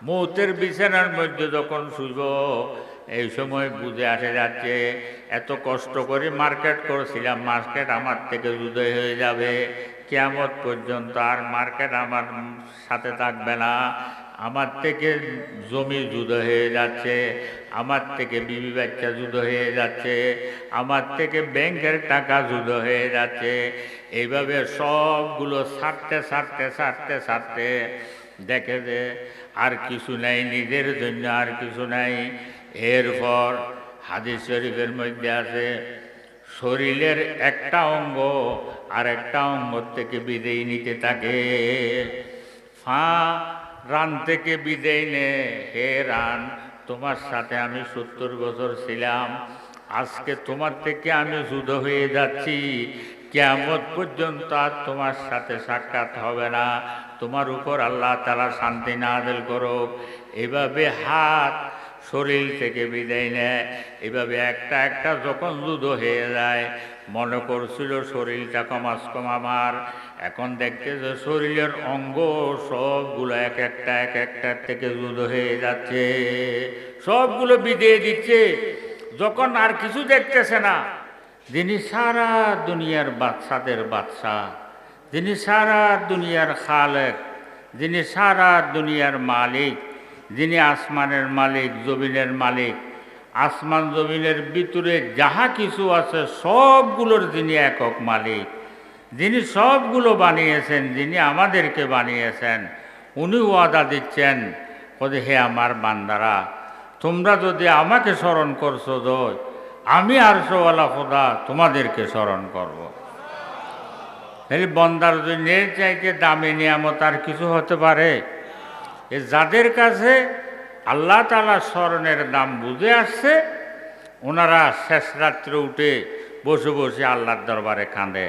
মৌতের বিছানার মধ্যে যখন শুইব এই সময় বুঝে আসে যাচ্ছে এত কষ্ট করে মার্কেট করেছিলাম, মার্কেট আমার থেকে জুদা হয়ে যাবে, কিয়ামত পর্যন্ত আর মার্কেট আমার সাথে থাকবে না, আমার থেকে জমি জুদা হয়ে যাচ্ছে, আমার থেকে বিবি বাচ্চা জুদা হয়ে যাচ্ছে, আমার থেকে ব্যাংকের টাকা জুদা হয়ে যাচ্ছে। এইভাবে সবগুলো ছাড়তে ছাড়তে ছাড়তে ছাড়তে দেখে যে আর কিছু নাই, নিজের জন্য আর কিছু নাই। এরপর হাদিস শরীফের মধ্যে আছে শরীরের একটা অঙ্গ আর একটা অঙ্গ থেকে বিদেয় নিতে থাকে। ফা রান থেকে বিদেয় নে, হে রান তোমার সাথে আমি 70 বছর ছিলাম, আজকে তোমার থেকে আমি জুদা হয়ে যাচ্ছি, কিয়ামত পর্যন্ত আর তোমার সাথে সাক্ষাৎ হবে না, তোমার উপর আল্লাহ তাআলা শান্তি নাযিল করুক। এভাবে হাত শরীর থেকে বিদায় নেয়। এভাবে একটা একটা যখন জুদো হয়ে যায়, মনে করছিল শরীরটা কমাস কম আমার, এখন দেখতে যে শরীরের অঙ্গ সবগুলো এক একটা থেকে জুদো হয়ে যাচ্ছে, সবগুলো বিদিয়ে দিচ্ছে। যখন আর কিছু দেখতেছে না, যিনি সারা দুনিয়ার বাদশাদের বাদশাহ, যিনি সারা দুনিয়ার খালেক, যিনি সারা দুনিয়ার মালিক, যিনি আসমানের মালিক, জমিনের মালিক, আসমান জমিনের ভিতরে যাহা কিছু আছে সবগুলোর যিনি একক মালিক, যিনি সবগুলো বানিয়েছেন, যিনি আমাদেরকে বানিয়েছেন, উনি ওয়াদা দিচ্ছেন বলে হে আমার বান্দারা, তোমরা যদি আমাকে স্মরণ করছো দয়, আমি আরশওয়ালা খোদা তোমাদেরকে স্মরণ করব। এই বন্দার জন্য চাইতে দামি নিয়ামত আর কিছু হতে পারে? এ যাদের কাছে আল্লাহ তাআলা স্মরণের দাম বুঝে আসছে, ওনারা শেষ রাত্রে উঠে বসে বসে আল্লাহর দরবারে কাঁদে,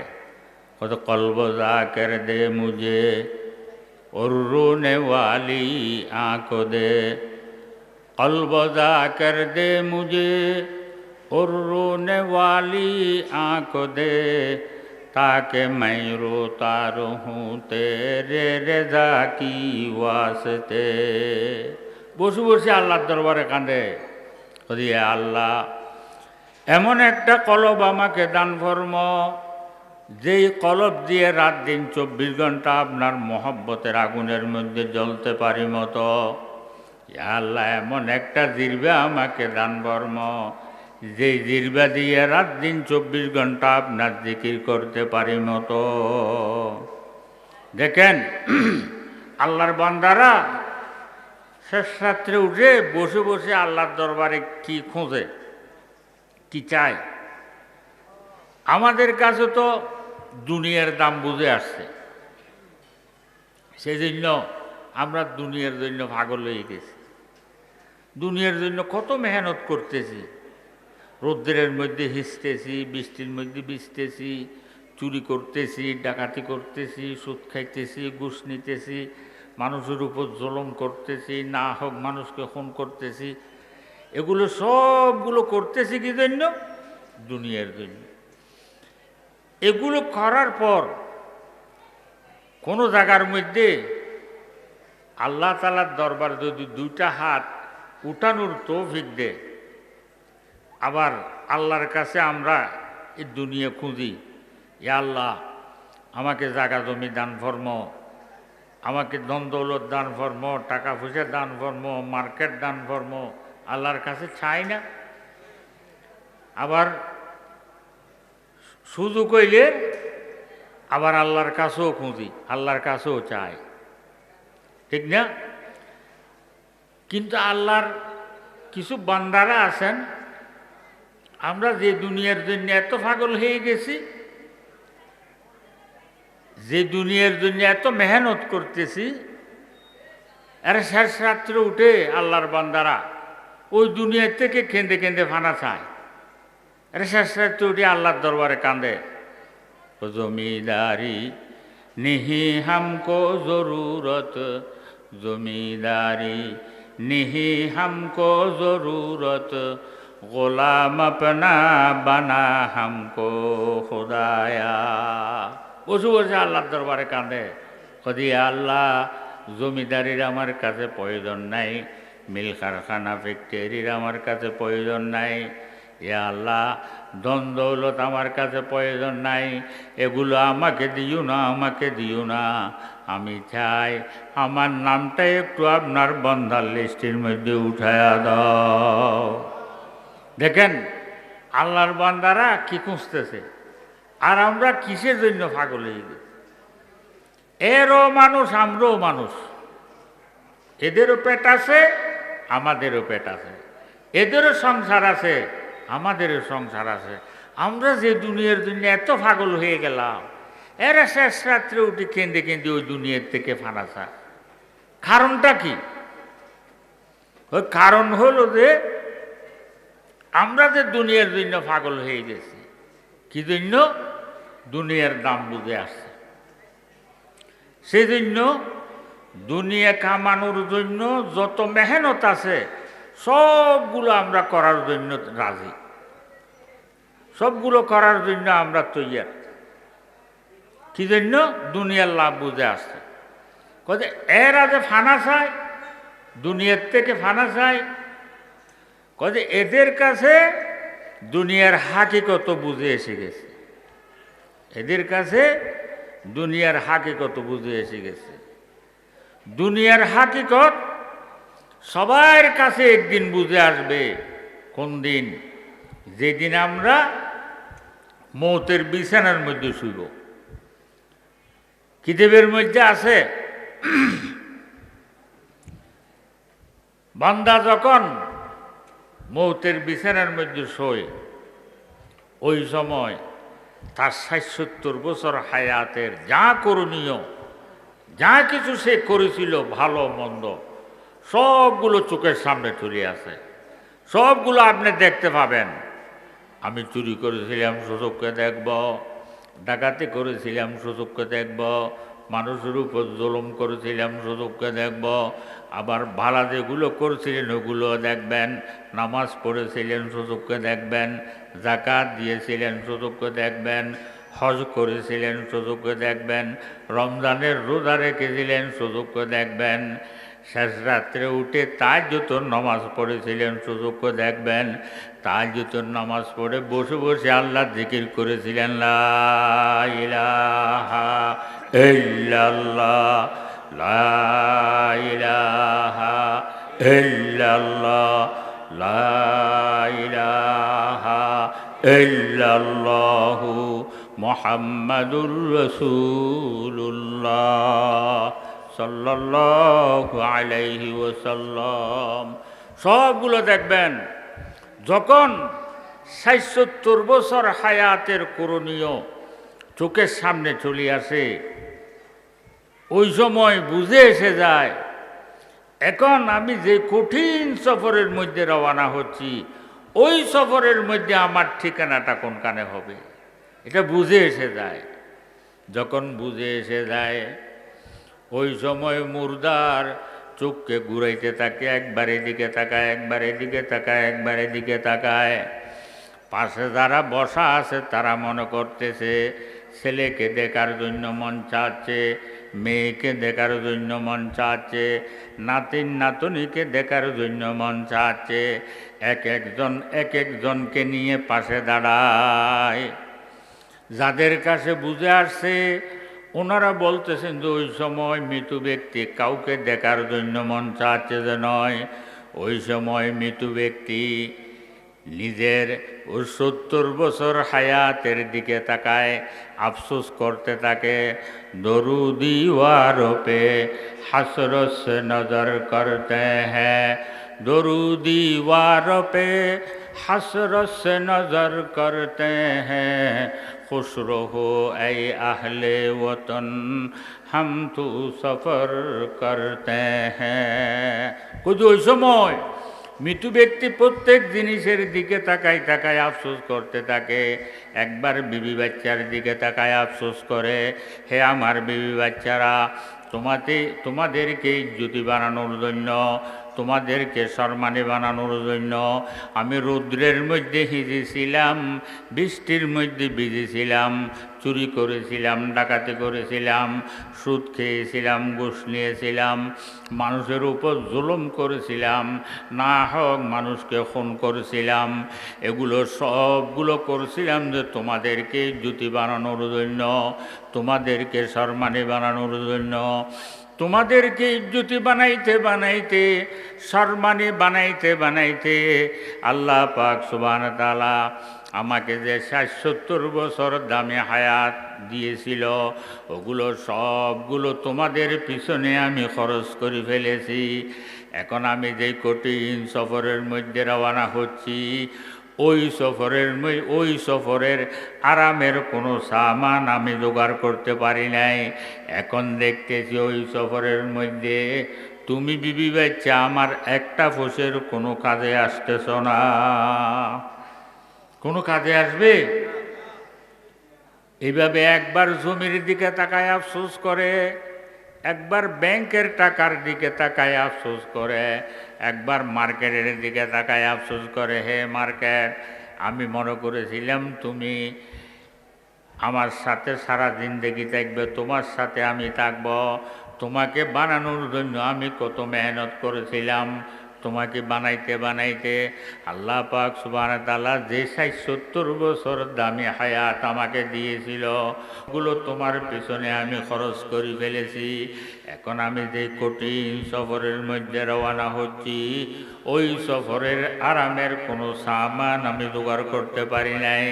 কত কলব জাকের দে মুঝে और रोने वाली आंखों दे, कल्ब जाकर दे मुझे और रोने वाली आंखों दे, ताकि मैं रोता रहूं तेरे रज़ा की वास्ते। বসে বসে আল্লাহর দরবারে কাঁদে, বলি আল্লাহ এমন একটা কলব আমাকে দান ফরমো, যেই কলব দিয়ে রাত দিন 24 ঘন্টা আপনার মহব্বতের আগুনের মধ্যে জ্বলতে পারি মতো। ইয়া আল্লাহ এমন একটা জিরবা আমাকে দান ফরমো, যেই জিরবা দিয়ে রাত দিন 24 ঘন্টা আপনার জিকির করতে পারি মতো। দেখেন আল্লাহর বান্দারা শেষ রাত্রে উঠে বসে বসে আল্লাহর দরবারে কি খোঁজে, কি চায়। আমাদের কাছে তো দুনিয়ার দাম বুঝে আসছে, সেই জন্য আমরা দুনিয়ার জন্য পাগল হয়ে গেছি। দুনিয়ার জন্য কত মেহনত করতেছি, রৌদ্রের মধ্যে হিসতেছি, বৃষ্টির মধ্যে ভিজতেছি, চুরি করতেছি, ডাকাতি করতেছি, সুদ খাইতেছি, ঘুষ নিতেছি, মানুষের উপর জুলুম করতেছি, না হোক মানুষকে খুন করতেছি। এগুলো সবগুলো করতেছি কি জন্য? দুনিয়ার জন্য। এগুলো করার পর কোনো জায়গার মধ্যে আল্লাহ তাআলার দরবার যদি দুইটা হাত উঠানোর তৌফিক দেয়, আবার আল্লাহর কাছে আমরা এই দুনিয়া খুঁজি, ইয়া আল্লাহ আমাকে জায়গা জমি দান ফরমো, আমাকে ধন দৌলত দান ফরমো, টাকা পয়সা দান ফরমো, মার্কেট দান ফরমো, আল্লাহর কাছে চাই না। আবার সুযোগ হইলে আবার আল্লাহর কাছেও খুঁজি, আল্লাহর কাছেও চাই, ঠিক না? কিন্তু আল্লাহর কিছু বান্দারা আছেন, আমরা যে দুনিয়ার জন্য এত পাগল হয়ে গেছি, যে দুনিয়ার জন্য এত মেহনত করতেছি, এরা শেষ রাত্রে উঠে আল্লাহর বান্দারা ওই দুনিয়ার থেকে কেঁদে কেঁদে ফানা চায়। এরা শেষ রাত্রে উঠে আল্লাহর দরবারে কাঁদে, জমিদারি নিহি হামকো জরুরত, জমিদারি নিহি হামকো জরুরত, গোলাম আপনা বানা হামকো খুদায়া। বসে বসে আল্লাহর দরবারে কাঁদে, কদি আল্লাহ জমিদারির আমার কাছে প্রয়োজন নাই, মিল কারখানা ফ্যাক্টরির আমার কাছে প্রয়োজন নাই। এ আল্লাহ, ধন দৌলত আমার কাছে প্রয়োজন নাই, এগুলো আমাকে দিও না, আমাকে দিও না। আমি চাই আমার নামটা একটু আপনার বন্ধার লিস্টের মধ্যে উঠায়া দাও। দেখেন আল্লাহর বান্দারা কি খুঁজতেছে, আর আমরা কিসের জন্য পাগল হয়ে গেছি। এরও মানুষ, আমরাও মানুষ, এদেরও পেট আছে, আমাদেরও পেট আছে, এদেরও সংসার আছে, আমাদেরও সংসার আছে। আমরা যে দুনিয়ার জন্য এত পাগল হয়ে গেলাম, এরা শেষ রাত্রে উঠে কেঁদে কেঁদে ওই দুনিয়ার থেকে ফানাসা। কারণটা কি? ওই কারণ হলো যে আমরা যে দুনিয়ার জন্য পাগল হয়ে গেছি। কি জন্য? দুনিয়ার দাম বুঝে আসছে। সেজন্য দুনিয়া কামানোর জন্য যত মেহনত আছে সবগুলো আমরা করার জন্য রাজি, সবগুলো করার জন্য আমরা তৈয়ার। কি জন্য? দুনিয়ার লাভ বুঝে আসছে। কয়ে এরা যে ফানা চায়, দুনিয়ার থেকে ফানা চায়, কয়ে এদের কাছে দুনিয়ার হাকিকত বুঝে এসে গেছে, এদের কাছে দুনিয়ার হাকিকত বুঝে এসে গেছে। দুনিয়ার হাকিকত সবার কাছে একদিন বুঝে আসবে। কোন দিন? যেদিন আমরা মৌতের বিছানার মধ্যে শুইব। কিতাবের মধ্যে আছে, বান্দা যখন মৌতের বিছানার মধ্যে শোয়, ওই সময় তার ৬০-৭০ বছর হায়াতের যা করণীয়, যা কিছু সে করেছিল ভালো মন্দ, সবগুলো চোখের সামনে চলে আসে, সবগুলো আপনি দেখতে পাবেন। আমি চুরি করেছিলাম, সুযোগকে দেখব, ডাকাতি করেছিলাম, সুযোগকে দেখব, মানুষের উপর জুলুম করেছিলাম, সুযোগকে দেখব। আবার ভালো যেগুলো করছিলেন ওগুলো দেখবেন, নামাজ পড়েছিলেন, সুযোগকে দেখবেন, যাকাত দিয়েছিলেন, সুযোগকে দেখবেন, হজ করেছিলেন, সুযোগকে দেখবেন, রমজানের রোজা রেখেছিলেন, সুযোগকে দেখবেন, শেষ রাত্রে উঠে তাহাজ্জুদের নামাজ পড়েছিলেন, সুযোগকে দেখবেন, তাহাজ্জুদের নামাজ পড়ে বসে বসে আল্লাহ জিকির করেছিলেন, লা ইলাহা ইল্লাল্লাহ, লা ইলাহা ইল্লাল্লাহ, লা ইলাহা ইল্লাল্লাহু মুহাম্মাদুর রাসূলুল্লাহ সাল্লাল্লাহু আলাইহি ওয়াসাল্লাম। সবগুলো দেখবেন। যখন ৬০-৭০ বছর হায়াতের করণীয় চোখের সামনে চলে আসে, ওই সময় বুঝে এসে যায় এখন আমি যে কঠিন সফরের মধ্যে রওনা হচ্ছি, ওই সফরের মধ্যে আমার ঠিকানাটা কোনখানে হবে, এটা বুঝে এসে যায়। যখন বুঝে এসে যায়, ওই সময় মুর্দার চোখকে ঘুরাইতে থাকে, একবার এদিকে তাকায়, একবার এদিকে তাকায়, একবার এদিকে তাকায়। পাশে যারা বসা আছে তারা মনে করতেছে ছেলেকে দেখার জন্য মন চাচ্ছে, মেয়েকে দেখার জন্য মন চাচ্ছে, নাতিন নাতনিকে দেখার জন্য মন চাচ্ছে। এক একজন এক একজনকে নিয়ে পাশে দাঁড়ায়। যাদের কাছে বুঝে আসছে ওনারা বলতেছেন যে ওই সময় মৃত ব্যক্তি কাউকে দেখার জন্য মন চাচ্ছে যে নয়, ওই সময় মৃত ব্যক্তি নিজের ওই ৭০ বছর হায়াতের দিকে তাকায়, আফসোস করতে থাকে। দরুদি ওয়ারো পে হাসরত সে নজর করতে হ্যাঁ, দরুদি ওয়ারো পে হাসরত সে নজর করতে হ্যাঁ, খুশ রহো এই আহলে ওতন হাম তু সফর করতে হ্যাঁ। কিন্তু ওই সময় মৃত্যু ব্যক্তি প্রত্যেক জিনিসের দিকে তাকায় তাকায় আফসোস করতে থাকে। একবার বিবি বাচ্চার দিকে তাকায় আফসোস করে, হে আমার বিবি বাচ্চারা, তোমাদেরকে ইজ্জতি বানানোর জন্য, তোমাদেরকে সম্মানী বানানোর জন্য। আমি রৌদ্রের মধ্যে ভিজেছিলাম, বৃষ্টির মধ্যে ভিজেছিলাম, চুরি করেছিলাম, ডাকাতি করেছিলাম, সুদ খেয়েছিলাম, ঘুষ নিয়েছিলাম, মানুষের উপর জুলুম করেছিলাম, না হোক মানুষকে খুন করেছিলাম। এগুলো সবগুলো করেছিলাম যে তোমাদেরকে ইজ্জতি বানানোর জন্য, তোমাদেরকে সম্মানী বানানোর জন্য। তোমাদেরকে ইজ্জতি বানাইতে বানাইতে, সম্মানী বানাইতে বানাইতে আল্লাহ পাক সুবহানাহু ওয়া তাআলা আমাকে যে ৬০-৭০ বছর দামি হায়াত দিয়েছিল, ওগুলো সবগুলো তোমাদের পিছনে আমি খরচ করে ফেলেছি। এখন আমি যেই কঠিন সফরের মধ্যে রওনা হচ্ছি, ওই সফরের আরামের কোনো সামান আমি জোগাড় করতে পারি নাই। এখন দেখতেছি ওই সফরের মধ্যে তুমি বিবি বাচ্চা আমার একটা ফুসের কোনো কাজে আসতেছ না। কোনো কাজে আসবে? এইভাবে একবার জমির দিকে তাকায় আফসোস করে, একবার ব্যাংকের টাকার দিকে তাকায় আফসোস করে, একবার মার্কেটের দিকে তাকায় আফসোস করে। হে মার্কেট, আমি মনে করেছিলাম তুমি আমার সাথে সারা জিন্দেগি থাকবে, তোমার সাথে আমি থাকব। তোমাকে বানানোর জন্য আমি কত মেহনত করেছিলাম। তোমাকে বানাইতে বানাইতে আল্লাহ পাক সুবহানাহু ওয়া তাআলা যে ৬০-৭০ বছর দামি হায়াত আমাকে দিয়েছিল, ওগুলো তোমার পিছনে আমি খরচ করে ফেলেছি। এখন আমি যে কঠিন সফরের মধ্যে রওনা হচ্ছি, ওই সফরের আরামের কোনো সামান আমি জোগাড় করতে পারি নাই।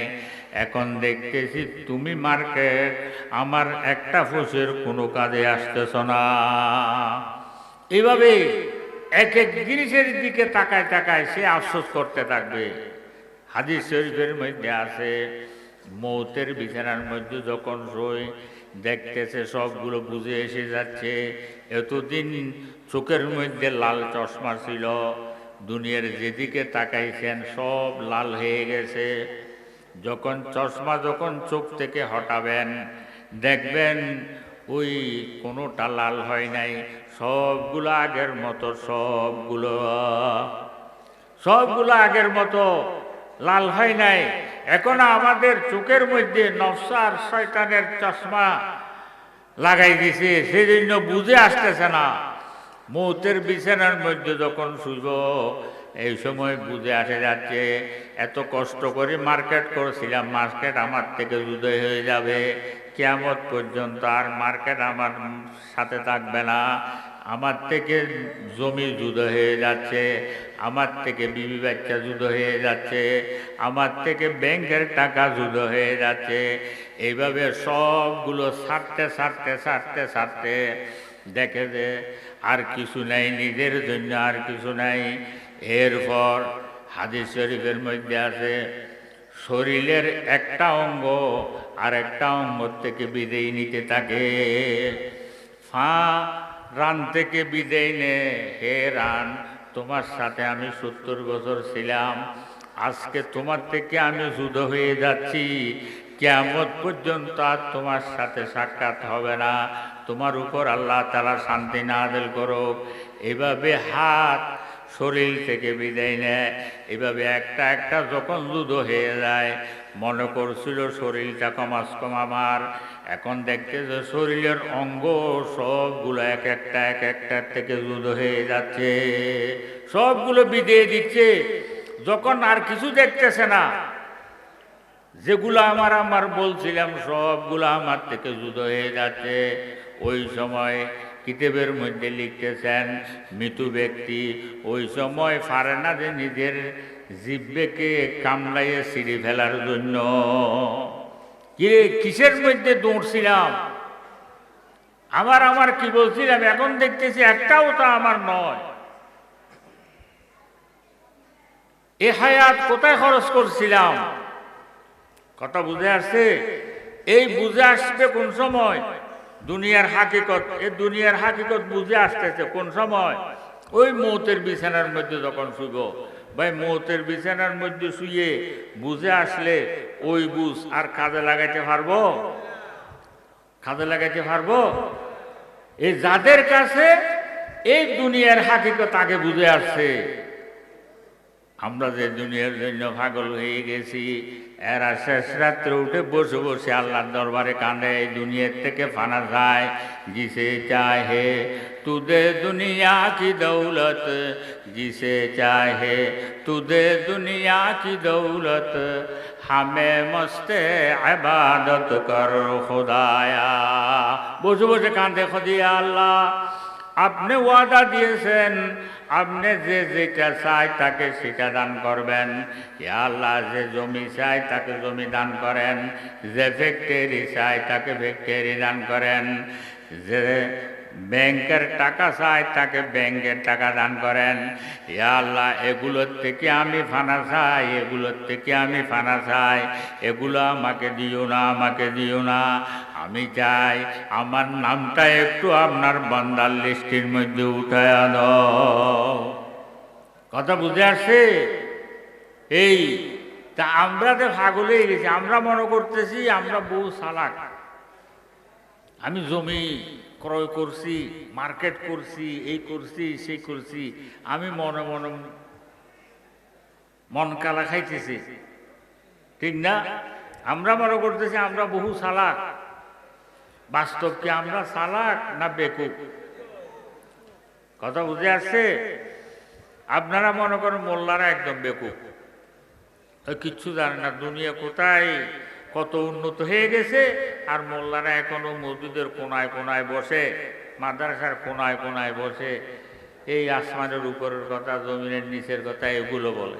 এখন দেখতেছি তুমি মার্কেট আমার একটা ফুসের কোনো কাজে আসতেছ না। এভাবে এক এক জিনিসের দিকে তাকায় তাকায় সে আফসোস করতে থাকবে। হাদিস শরীফের মধ্যে আছে, মৌতের বিছানার মধ্যে যখন শোয় দেখতেছে সবগুলো বুঝে এসে যাচ্ছে। এতদিন চোখের মধ্যে লাল চশমা ছিল, দুনিয়ার যেদিকে তাকাইছেন সব লাল হয়ে গেছে। যখন চশমা যখন চোখ থেকে হটাবেন দেখবেন ওই কোনোটা লাল হয় নাই, সবগুলো আগের মতো, সবগুলো আগের মতো লাল হয় নাই। এখন আমাদের চোখের মধ্যে নফস আর শয়তানের চশমা লাগাই দিছে, সেজন্য বুঝে আসতেছে না। মৌতের বিছানার মধ্যে যখন শুইব এই সময় বুঝে আসে যাচ্ছে এত কষ্ট করে মার্কেট করেছিলাম, মার্কেট আমার থেকে জুদাই হয়ে যাবে। কিয়ামত পর্যন্ত আর মার্কেট আমার সাথে থাকবে না। আমার থেকে জমি জুদা হয়ে যাচ্ছে, আমার থেকে বিবি বাচ্চা জুদা হয়ে যাচ্ছে, আমার থেকে ব্যাংকের টাকা জুদা হয়ে যাচ্ছে। এইভাবে সবগুলো ছাড়তে ছাড়তে ছাড়তে ছাড়তে দেখে যে আর কিছু নাই, নিজের জন্য আর কিছু নাই। এরপর হাদিস শরীফের মধ্যে আছে, শরীরের একটা অঙ্গ আর একটা অঙ্গ থেকে বিদায় নিতে থাকে। রান থেকে বিদায় নে, হে রান, তোমার সাথে আমি ৭০ বছর ছিলাম, আজকে তোমার থেকে আমি জুদা হয়ে যাচ্ছি। কিয়ামত পর্যন্ত আর তোমার সাথে সাক্ষাৎ হবে না। তোমার উপর আল্লাহ তাআলা শান্তি নাযিল করুক। এভাবে হাত শরীর থেকে বিদায় নেয়। এভাবে একটা একটা যখন জুদো হয়ে যায়, মনে করছিল শরীরটা কমাস কম আমার, এখন দেখতে যে শরীরের অঙ্গ সবগুলো এক একটা থেকে জুদো হয়ে যাচ্ছে, সবগুলো বিদায় দিচ্ছে। যখন আর কিছু দেখতেছে না, যেগুলো আমার বলছিলাম সবগুলো আমার থেকে জুদো হয়ে যাচ্ছে, ওই সময় কিতাবের মধ্যে লিখতেছেন মৃত্যু ব্যক্তি ওই সময় পারে না যে নিজের জিহ্বাকে কামড়াইয়ে ছিঁড়ে ফেলার জন্য। কিসের মধ্যে দৌড়ছিলাম, আমার কি বলছিলাম, এখন দেখতেছি একটাও তো আমার নয়। এ হায়াত কোথায় খরচ করছিলাম? কথা বুঝে আসছে? এই বুঝে আসবে কোন সময়? দুনিয়ার হাকিকত, এই দুনিয়ার হাকিকত বুঝে আসতেছে কোন সময়? ওই মৌতের বিছানার মধ্যে যখন শুইব। ভাই, মৌতের বিছানার মধ্যে শুয়ে বুঝে আসলে ওই বুঝ আর কাজে লাগাইতে পারবো? কাজে লাগাইতে পারবো? এই যাদের কাছে এই দুনিয়ার হাকিকত আগে বুঝে আসছে। আমরা যে দুনিয়ার জন্য পাগল হয়ে গেছি, এরা শেষ রাত্রে উঠে বসে বসে আল্লাহর দরবারে কাঁদে, এই দুনিয়ার থেকে ফানা যায়। जिसे चाहे तू दे दुनिया की दौलत, जिसे चाहे तू दे दुनिया की दौलत, हमें मस्ते इबादत कर खुदाया। বসে বসে কাঁদে, খোদা আল্লাহ আপনি ওয়াদা দিয়েছেন, আপনি যে যেটা চাই তাকে সেটা দান করবেন। ইয়া আল্লাহ, যে জমি চাই তাকে জমি দান করেন, যে ফ্যাক্টরি চাই তাকে ফ্যাক্টরি দান করেন, যে ব্যাংকের টাকা চাই তাকে ব্যাংকের টাকা দান করেন। ইয়া আল্লাহ, এগুলোর থেকে আমি ফানা চাই, এগুলোর থেকে আমি ফানা চাই, এগুলো আমাকে দিও না, আমাকে দিও না। আমি চাই আমার নামটা একটু আপনার বান্দার লিস্টের মধ্যে উঠায় দাও। কথা বুঝে আসছে? এই তা আমরা তো পাগল হয়ে গেছি। আমরা মনে করতেছি আমরা বহু চালাক। আমি জমি ক্রয় করছি, মার্কেট করছি, এই করছি সেই করছি, আমি মনে মনে মন কালা খাইতেছি, ঠিক না? আমরা মনে করতেছি আমরা বহু চালাক। বাস্তব কি আমরা চালাক না বেকুব? কথা বুঝে আসছে? আপনারা মনে করেন মোল্লারা একদম বেকুব, কিচ্ছু জানে না, দুনিয়া কোথায় কত উন্নত হয়ে গেছে, আর মোল্লারা এখনো মসজিদের কোনায় কোনায় বসে, মাদ্রাসার কোনায় কোনায় বসে এই আসমানের উপরের কথা, জমিনের নিচের কথা এগুলো বলে।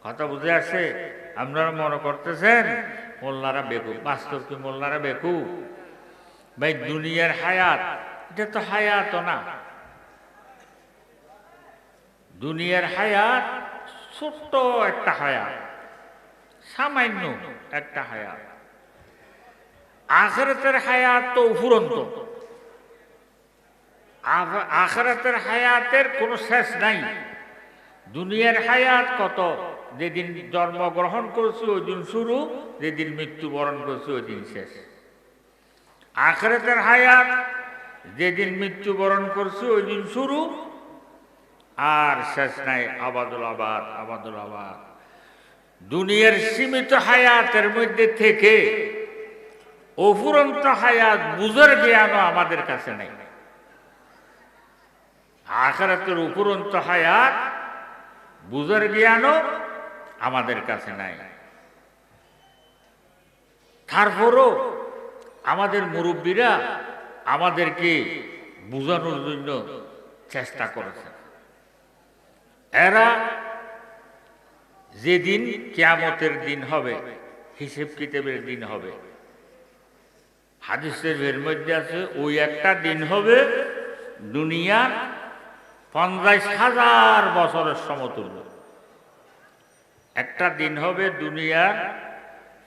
কথা বুঝে আসছে? আপনারা মনে করতেছেন মোল্লারা বেকুব। বাস্তব কি মোল্লারা বেকুব? ভাই দুনিয়ার হায়াত, এটা তো হায়াত না। দুনিয়ার হায়াত ছোট্ট একটা হায়াত, সামান্য একটা হায়াত। আখিরাতের হায়াত তো উফুরন্ত। আখিরাতের হায়াতের কোনো শেষ নাই। দুনিয়ার হায়াত কত, যেদিন জন্মগ্রহণ করছি ওই দিন শুরু, যেদিন মৃত্যুবরণ করছি ওই দিন শেষ। আখিরাতের হায়াত যেদিন মৃত্যুবরণ করছি ওই দিন শুরু, আর শেষ নাই, আবাদুল আবাদ, আবাদুল আবাদ। দুনিয়ার সীমিত হায়াতের মধ্যে থেকে অফুরন্ত হায়াত বুঝার জ্ঞানও আমাদের কাছে নেই। আখিরাতের উপরন্ত হায়াত বুঝার জ্ঞানও আমাদের কাছে নাই। তারপরও আমাদের মুরব্বীরা আমাদেরকে বুঝানোর জন্য চেষ্টা করেছে। এরা যেদিন কিয়ামতের দিন হবে, হিসেব কিতাবের দিন হবে, হাদিসের এর মধ্যে আছে ওই একটা দিন হবে দুনিয়া 50,000 বছরের সমতুল্য। একটা দিন হবে দুনিয়ার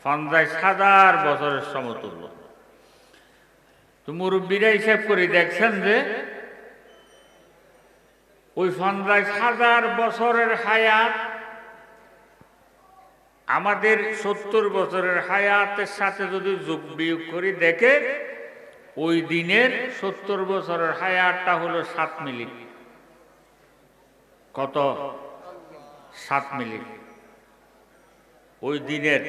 50,000 বছরের সমতুল্য। তো মুরব্বীরা হিসাব করে দেখছেন যে ওই 50,000 বছরের হায়াত আমাদের 70 বছরের হায়াতের সাথে যদি যোগ বিয়োগ করে দেখে, ওই দিনের 70 বছরের হায়াতটা হলো 7 মিনিট। কত? 7 মিনিট। ওই দিনের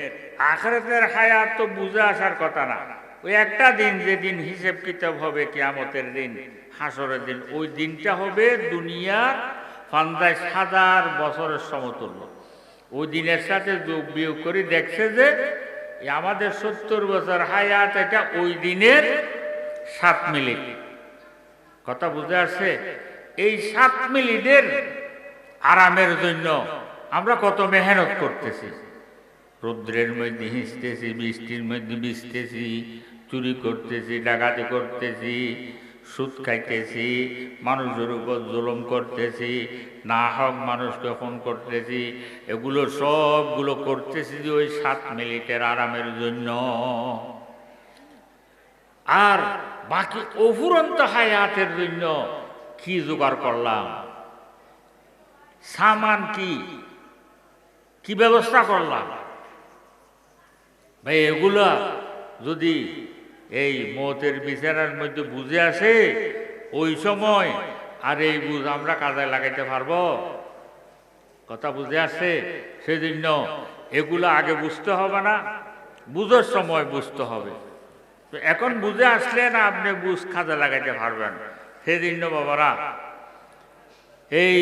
আখিরাতের হায়াত তো বুঝে আসার কথা না। ওই একটা দিন, যেদিন হিসেব কিতাব হবে কিয়ামতের দিন, হাসরের দিন, ওই দিনটা হবে দুনিয়ার 50,000 বছরের সমতুল্য। ওই দিনের সাথে যোগ বিয়োগ করে দেখছে যে আমাদের 70 বছর হায়াত, এটা ওই দিনের 7 মিনিট। কথা বুঝে আসছে? এই 7 মিনিটের আরামের জন্য আমরা কত মেহনত করতেছি। রৌদ্রের মধ্যে হিঁচতেছি, বৃষ্টির মধ্যে ভিজতেছি, চুরি করতেছি, ডাকাতি করতেছি, সুদ খাইতেছি, মানুষের উপর জুলুম করতেছি, না হক মানুষকে খুন করতেছি, এগুলো সবগুলো করতেছি যে ওই 7 মিনিটের আরামের জন্য। আর বাকি অফুরন্ত হায়াতের জন্য কি জোগাড় করলাম, সামান কি কি ব্যবস্থা করলাম ভাই, এগুলা যদি এই মৌতের বিচারের মধ্যে বুঝে আসে, ওই সময় আর এই বুঝ আমরা কাজে লাগাইতে পারবো? কথা বুঝে আসছে? সেজন্য এগুলো আগে বুঝতে হবে না, বুঝার সময় বুঝতে হবে। তো এখন বুঝে আসলে না আপনি বুঝ কাজে লাগাইতে পারবেন। সেজন্য বাবারা এই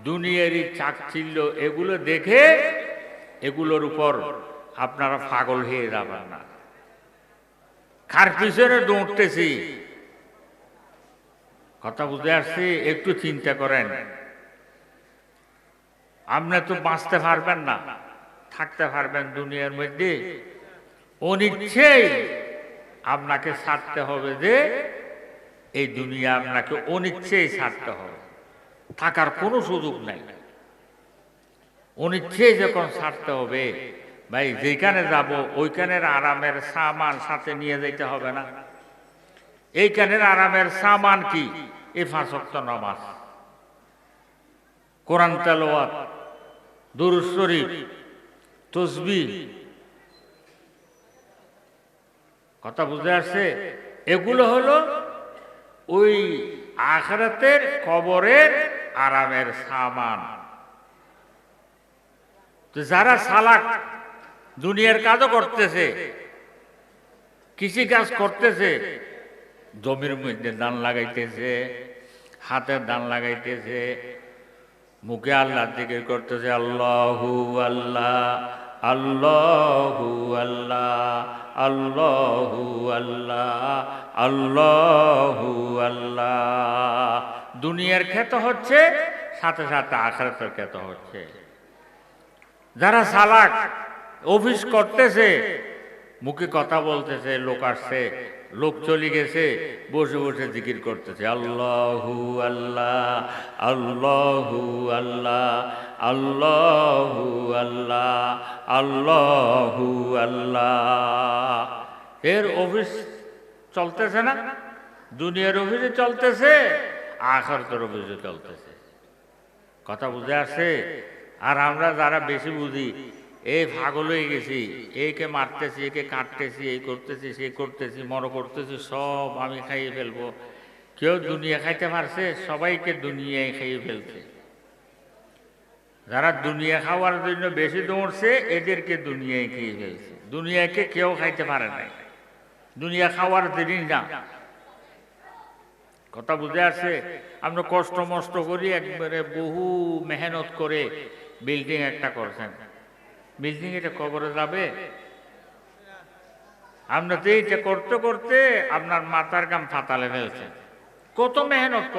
দুনিয়ারই চাকচিল্য এগুলো দেখে এগুলোর উপর আপনারা পাগল হয়ে যাবেন না। কার পিছনে দৌড়তেছি, কথা বুঝে আসছি? একটু চিন্তা করেন। আপনি তো বাঁচতে পারবেন না, থাকতে পারবেন দুনিয়ার মধ্যে? অনিচ্ছেই আপনাকে ছাড়তে হবে, যে এই দুনিয়া আপনাকে অনিচ্ছেই ছাড়তে হবে, থাকার কোনো সুযোগ নাই। অনিচ্ছেই যখন ছাড়তে হবে, ভাই যেখানে যাব ওইখানের আরামের সামান সাথে নিয়ে যেতে হবে না? এইখানের আরামের সামান কি? এই 5 ওয়াক্ত নামাজ, কোরআন তেলাওয়াত, দুরূদ শরীফ, তাসবিহ। কথা বুঝে আসছে? এগুলো হলো ওই আখিরাতের কবরের আরামের সামান। তো যারা সালাক দুনিয়ার কাজও করতেছে, কৃষি কাজ করতেছে, জমির মধ্যে ধান লাগাইতেছে, হাতে ধান লাগাইতেছে, মুখে আল্লাহর জিকির করতেছে, আল্লাহু আল্লাহ, আল্লাহু আল্লাহ, আল্লাহু আল্লাহ, আল্লাহু আল্লাহ। দুনিয়ার ক্ষেত হচ্ছে, সাথে সাথে আখিরাতের ক্ষেত হচ্ছে। যারা সালাক অফিস করতেছে, মুখে কথা বলতেছে, লোক আসছে, লোক চলে গেছে, বসে বসে জিকির করতেছে, আল্লাহু আল্লাহ, আল্লাহু আল্লাহ, আল্লাহু আল্লাহ, আল্লাহু আল্লাহ। এর অফিস চলতেছে না? দুনিয়ার অফিসে চলতেছে, আখিরাতের অফিসে চলতেছে। কথা বুঝে আসছে? আর আমরা যারা বেশি বুঝি, এই পাগল হয়ে গেছি, একে মারতেছি, একে কাটতেছি, এই করতেছি, সেই করতেছি, মনে করতেছি সব আমি খাইয়ে ফেলবো। কেউ দুনিয়া খাইতে পারছে? সবাইকে দুনিয়ায় খাইয়ে ফেলছে। যারা দুনিয়া খাওয়ার জন্য বেশি দৌড়ছে, এদেরকে দুনিয়ায় খেয়ে ফেলছে। দুনিয়াকে কেউ খাইতে পারে নাই, দুনিয়া খাওয়ার জিনিস না। কথা বুঝে আসছে? আমরা কষ্ট মষ্ট করি, একবারে বহু মেহনত করে বিল্ডিং একটা করছেন, বিল্ডিং এটা কবরে যাবে? আমরা তো এইটা করতে করতে আপনার মাথার গাম ফাতালে ফেলছেন। কত মেহনত করছেন।